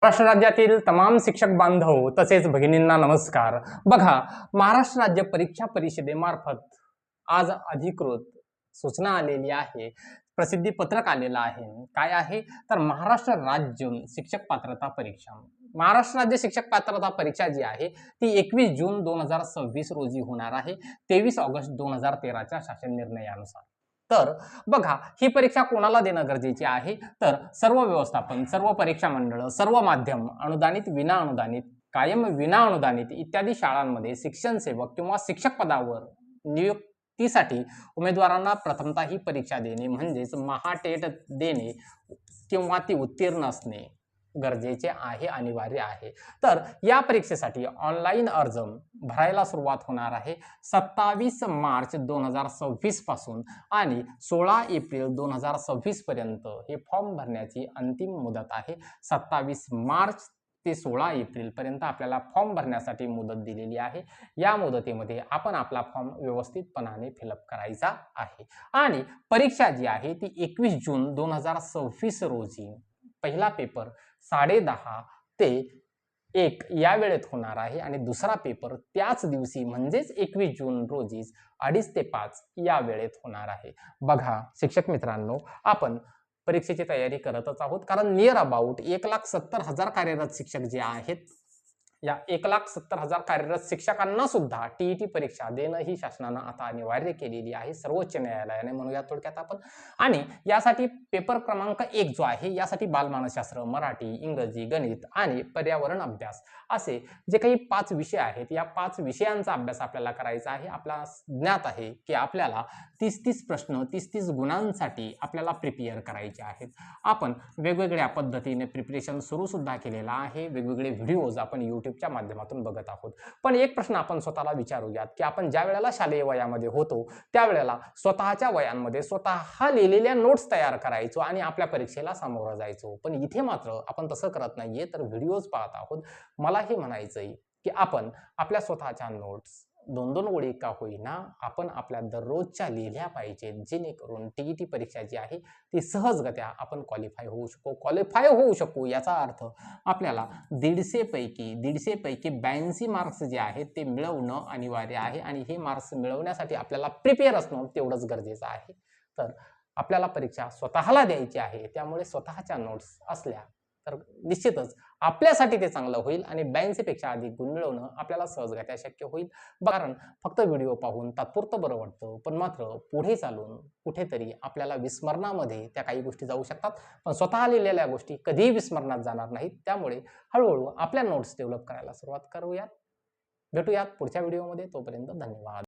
महाराष्ट्र राज्यातील तमाम शिक्षक बांधव तसेच भगिनींना नमस्कार। बघा, महाराष्ट्र राज्य परीक्षा परिषदेमार्फत आज अधिकृत सूचना आलेली आहे, प्रसिद्धी पत्रक आलेलं आहे। काय आहे तर महाराष्ट्र राज्य शिक्षक पात्रता परीक्षा। महाराष्ट्र राज्य शिक्षक पात्रता परीक्षा जी आहे ती 21 जून 2026 रोजी होणार आहे, 23 ऑगस्ट 2013च्या शासन निर्णयानुसार। तर बघा, ही परीक्षा कोणाला देणं गरजेचे आहे तर सर्व व्यवस्थापन, सर्व परीक्षा मंडळ, सर्व माध्यम, अनुदानित, विना अनुदानित, कायम, विना अनुदानित इत्यादी शाळांमध्ये शिक्षण सेवक किंवा शिक्षक पदावर नियुक्तीसाठी उमेदवारांना प्रथमतः ही परीक्षा देणे म्हणजेच महाटेट देणे किंवा ती उत्तीर्ण असणे गरजेचे आहे, अनिवार्य आहे। तर या परीक्षेसाठी ऑनलाईन अर्ज भरायला सुरुवात होणार आहे 27 मार्च 2026 पासून आणि 16 एप्रिल 2026 पर्यंत हे फॉर्म भरण्याची अंतिम मुदत आहे। 27 मार्च ते 16 एप्रिल पर्यंत आपल्याला फॉर्म भरण्यासाठी मुदत दिलेली आहे। या मुदतीमध्ये आपण आपला फॉर्म व्यवस्थितपणाने फिलअप करायचा आहे आणि परीक्षा जी आहे ती 21 जून 2026 रोजी पहिला पेपर 10:30 ते 1 या वेळेत होणार आहे आणि दुसरा पेपर त्याच दिवशी म्हणजेच 21 जून रोजीच 2:30 ते 5 या वेळेत होणार आहे। बघा शिक्षक मित्रांनो, आपण परीक्षेची तयारी करतच आहोत, कारण नियर अबाउट 1,70,000 कार्यरत शिक्षक जे आहेत या 1,70,000 कार्यरत शिक्षकांना सुद्धा टीईटी परीक्षा देणं ही शासनानं आता अनिवार्य केलेली आहे, सर्वोच्च न्यायालयाने म्हणूया थोडक्यात आपण। आणि यासाठी पेपर क्रमांक 1 जो आहे यासाठी बालमानसशास्त्र, मराठी, इंग्रजी, गणित आणि पर्यावरण अभ्यास असे जे काही 5 विषय आहेत, या 5 विषयांचा अभ्यास आपल्याला करायचा आहे। आपल्याला ज्ञात आहे की आपल्याला 30-30 प्रश्न 30-30 गुणांसाठी आपल्याला प्रिपेअर करायचे आहेत। आपण वेगवेगळ्या पद्धतीने प्रिपरेशन सुरू सुद्धा केलेला आहे, वेगवेगळे व्हिडिओज आपण यूट्यूबच्या माध्यमातून बघत आहोत। पण एक प्रश्न आपण स्वतःला विचारूयात की आपण ज्या वेळेला शालेय वयामध्ये होतो त्यावेळेला स्वतःच्या वयांमध्ये स्वतः लिहिलेल्या नोट्स तयार करायचो आणि आपल्या परीक्षेला सामोरं जायचो, पण इथे मात्र आपण तसं करत नाहीये, तर व्हिडिओज पाहत आहोत। मला हे म्हणायचंय की आपण आपल्या स्वतःच्या नोट्स 2-2 ओळी का होईना आपण आपल्या दररोजच्या लिहिल्या पाहिजेत, जेणेकरून टीईटी परीक्षा जी आहे ती सहजगत्या आपण क्वालिफाय होऊ शकू। याचा अर्थ आपल्याला 150 पैकी 82 मार्क्स जे आहेत ते मिळवणं अनिवार्य आहे आणि हे मार्क्स मिळवण्यासाठी आपल्याला प्रिपेअर असणं तेवढंच गरजेचं आहे। तर आपल्याला परीक्षा स्वतःला द्यायची आहे, त्यामुळे स्वतःच्या नोट्स असल्या तर निश्चितच आपल्यासाठी ते चांगलं होईल आणि 82 पेक्षा अधिक गुण मिळवणं आपल्याला सहजगत्या शक्य होईल। कारण फक्त व्हिडिओ पाहून तात्पुरतं बरं वाटतं, पण मात्र पुढे चालून कुठेतरी आपल्याला विस्मरणामध्ये त्या काही गोष्टी जाऊ शकतात, पण स्वतः लिहिलेल्या गोष्टी कधीही विस्मरणात जाणार नाहीत। त्यामुळे हळूहळू आपल्या नोट्स डेव्हलप करायला सुरुवात करूयात। भेटूयात पुढच्या व्हिडिओमध्ये, तोपर्यंत धन्यवाद।